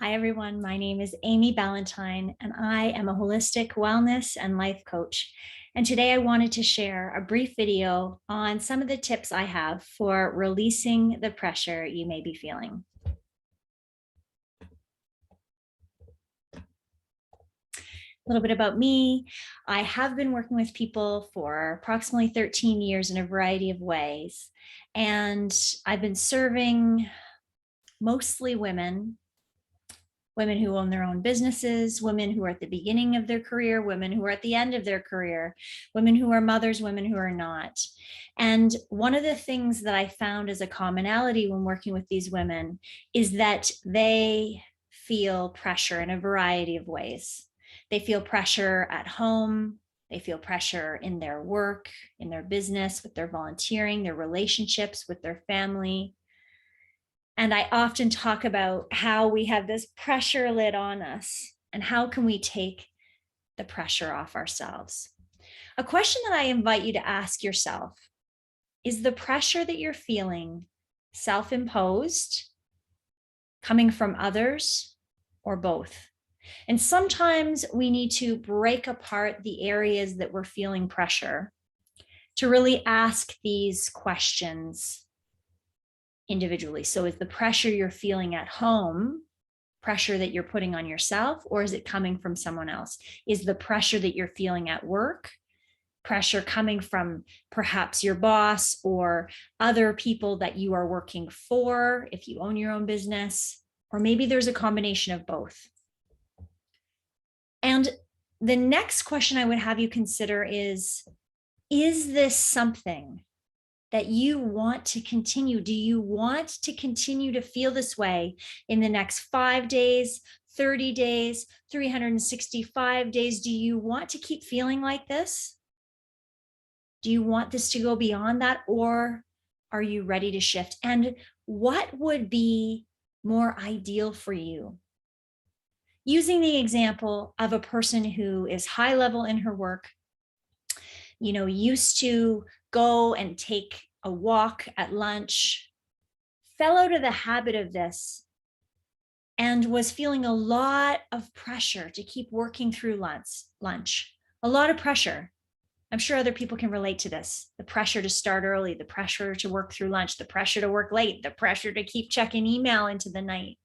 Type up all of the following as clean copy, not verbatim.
Hi, everyone. My name is Amy Ballantyne, and I am a holistic wellness and life coach. And today I wanted to share a brief video on some of the tips I have for releasing the pressure you may be feeling. A little bit about me. I have been working with people for approximately 13 years in a variety of ways. And I've been serving mostly women who own their own businesses, women who are at the beginning of their career, women who are at the end of their career, women who are mothers, women who are not. And one of the things that I found as a commonality when working with these women is that they feel pressure in a variety of ways. They feel pressure at home. They feel pressure in their work, in their business, with their volunteering, their relationships with their family. And I often talk about how we have this pressure lid on us and how can we take the pressure off ourselves. A question that I invite you to ask yourself is the pressure that you're feeling self-imposed, coming from others, or both? And sometimes we need to break apart the areas that we're feeling pressure to really ask these questions individually. So is the pressure you're feeling at home pressure that you're putting on yourself, or is it coming from someone else? Is the pressure that you're feeling at work pressure coming from perhaps your boss or other people that you are working for if you own your own business? Or maybe there's a combination of both. And the next question I would have you consider is this something that you want to continue? Do you want to continue to feel this way in the next 5 days, 30 days, 365 days? Do you want to keep feeling like this? Do you want this to go beyond that, or are you ready to shift? And what would be more ideal for you? Using the example of a person who is high level in her work, used to go and take a walk at lunch, fell out of the habit of this, and was feeling a lot of pressure to keep working through lunch. A lot of pressure. I'm sure other people can relate to this. The pressure to start early, the pressure to work through lunch, the pressure to work late, the pressure to keep checking email into the night.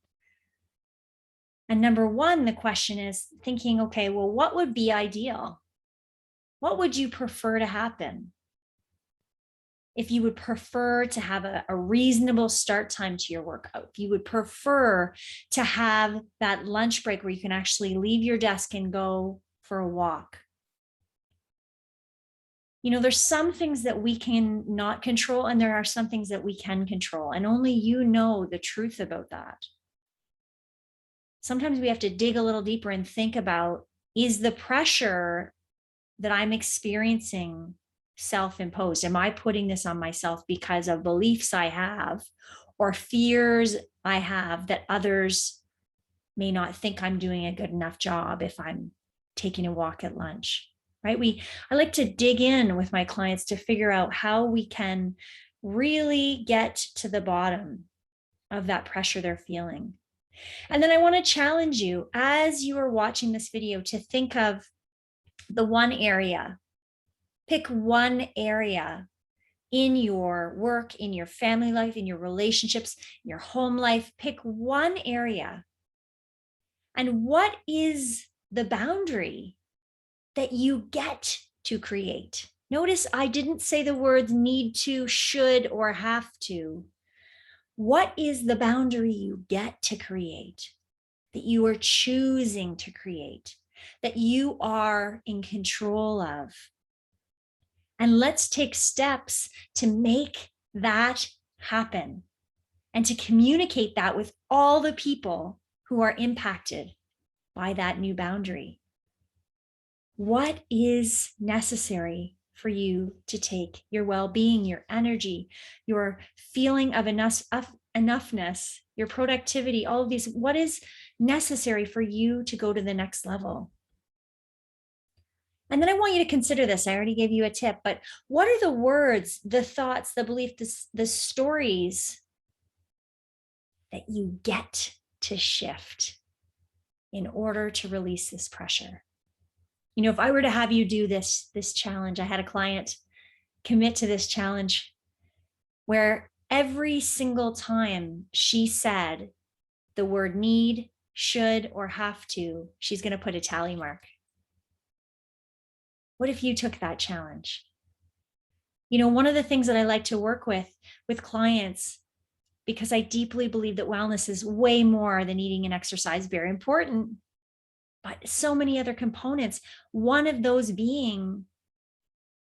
And number one, the question is thinking, okay, well, what would be ideal? What would you prefer to happen? If you would prefer to have a reasonable start time to your workout, if you would prefer to have that lunch break where you can actually leave your desk and go for a walk. There's some things that we can not control, and there are some things that we can control, and only you know the truth about that. Sometimes we have to dig a little deeper and think about, is the pressure that I'm experiencing self-imposed? Am I putting this on myself because of beliefs I have or fears I have that others may not think I'm doing a good enough job if I'm taking a walk at lunch, right? I like to dig in with my clients to figure out how we can really get to the bottom of that pressure they're feeling. And then I want to challenge you as you are watching this video to think of the one area. Pick one area in your work, in your family life, in your relationships, in your home life. Pick one area. And what is the boundary that you get to create? Notice I didn't say the words need to, should, or have to. What is the boundary you get to create, that you are choosing to create, that you are in control of? And let's take steps to make that happen and to communicate that with all the people who are impacted by that new boundary. What is necessary for you to take your well-being, your energy, your feeling of enoughness, your productivity, all of these? What is necessary for you to go to the next level? And then I want you to consider this. I already gave you a tip, but what are the words, the thoughts, the beliefs, the stories that you get to shift? in order to release this pressure. If I were to have you do this challenge, I had a client commit to this challenge where every single time she said the word need, should, or have to, she's going to put a tally mark. What if you took that challenge? One of the things that I like to work with clients, because I deeply believe that wellness is way more than eating and exercise, very important, but so many other components. One of those being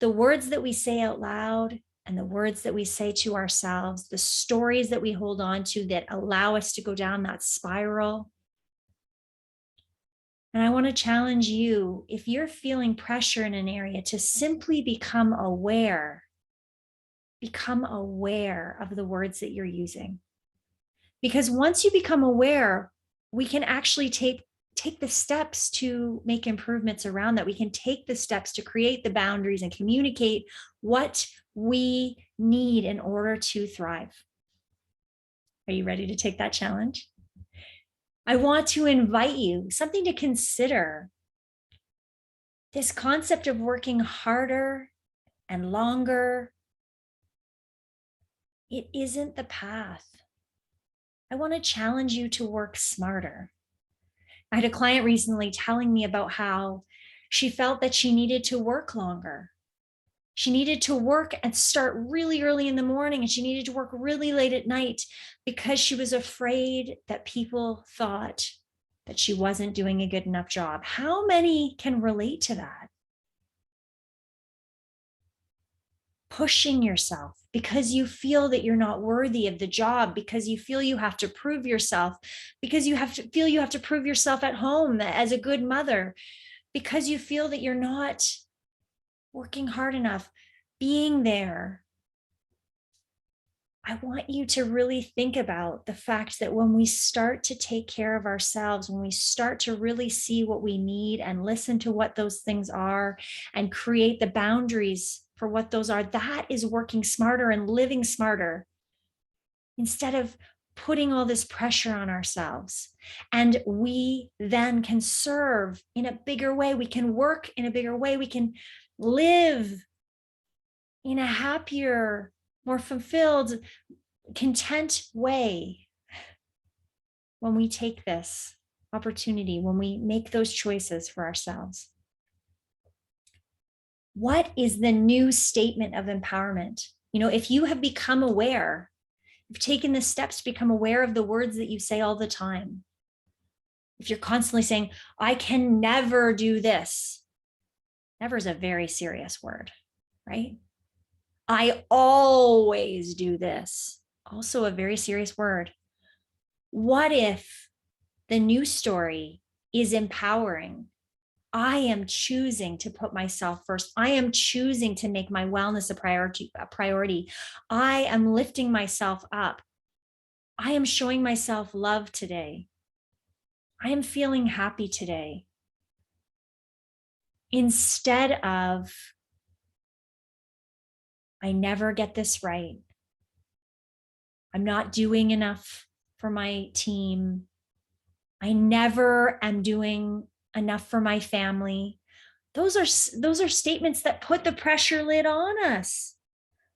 the words that we say out loud and the words that we say to ourselves, the stories that we hold on to that allow us to go down that spiral. And I want to challenge you, if you're feeling pressure in an area, to simply become aware of the words that you're using. Because once you become aware, we can actually take the steps to make improvements around that. We can take the steps to create the boundaries and communicate what we need in order to thrive. Are you ready to take that challenge? I want to invite you, something to consider. This concept of working harder and longer, it isn't the path. I want to challenge you to work smarter. I had a client recently telling me about how she felt that she needed to work longer. She needed to work and start really early in the morning, and she needed to work really late at night because she was afraid that people thought that she wasn't doing a good enough job. How many can relate to that? Pushing yourself because you feel that you're not worthy of the job, because you feel you have to prove yourself, because you feel you have to prove yourself at home as a good mother, because you feel that you're not working hard enough, being there. I want you to really think about the fact that when we start to take care of ourselves, when we start to really see what we need and listen to what those things are and create the boundaries for what those are, that is working smarter and living smarter instead of putting all this pressure on ourselves. And we then can serve in a bigger way. We can work in a bigger way. We can live in a happier, more fulfilled, content way when we take this opportunity, when we make those choices for ourselves. What is the new statement of empowerment? If you have become aware, you've taken the steps to become aware of the words that you say all the time. If you're constantly saying, I can never do this, never is a very serious word, right? I always do this, also a very serious word. What if the new story is empowering? I am choosing to put myself first. I am choosing to make my wellness a priority. I am lifting myself up. I am showing myself love today. I am feeling happy today. Instead of, I never get this right. I'm not doing enough for my team. I never am doing enough for my family. Those are statements that put the pressure lid on us,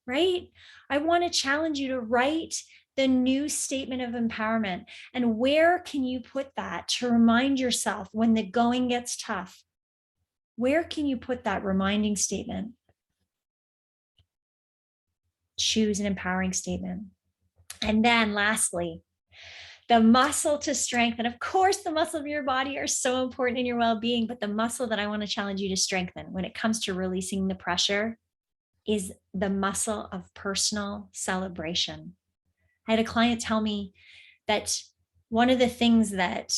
right? I want to challenge you to write the new statement of empowerment. And where can you put that to remind yourself when the going gets tough? Where can you put that reminding statement? Choose an empowering statement. And then lastly, the muscle to strengthen. Of course, the muscles of your body are so important in your well-being, but the muscle that I want to challenge you to strengthen when it comes to releasing the pressure is the muscle of personal celebration. I had a client tell me that one of the things that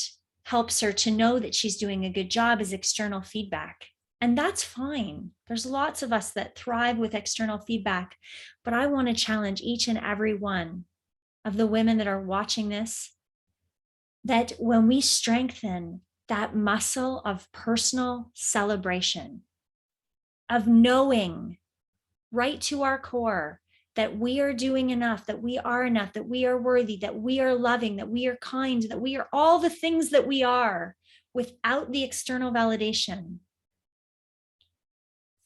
helps her to know that she's doing a good job is external feedback. And that's fine. There's lots of us that thrive with external feedback, but I want to challenge each and every one of the women that are watching this, that when we strengthen that muscle of personal celebration, of knowing right to our core that we are doing enough, that we are worthy, that we are loving, that we are kind, that we are all the things that we are without the external validation.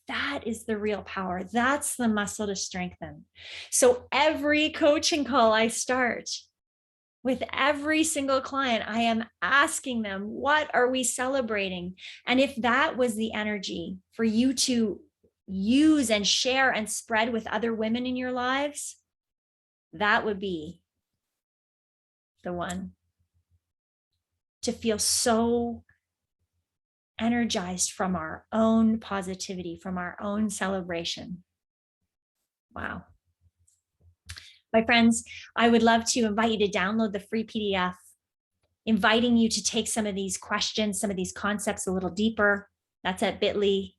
That is the real power. That's the muscle to strengthen. So every coaching call I start, with every single client, I am asking them, what are we celebrating? And if that was the energy for you to use and share and spread with other women in your lives, that would be the one. To feel so energized from our own positivity, from our own celebration. Wow. My friends, I would love to invite you to download the free PDF, inviting you to take some of these questions, some of these concepts a little deeper. That's at bit.ly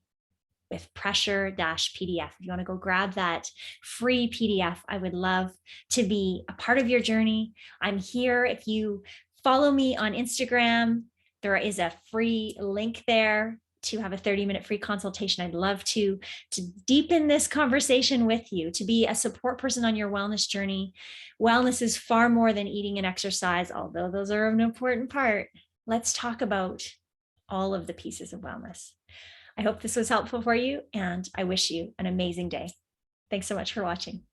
with pressure-PDF. If you want to go grab that free PDF, I would love to be a part of your journey. I'm here. If you follow me on Instagram, there is a free link there to have a 30-minute free consultation. I'd love to deepen this conversation with you, to be a support person on your wellness journey. Wellness is far more than eating and exercise, although those are an important part. Let's talk about all of the pieces of wellness. I hope this was helpful for you, and I wish you an amazing day. Thanks so much for watching.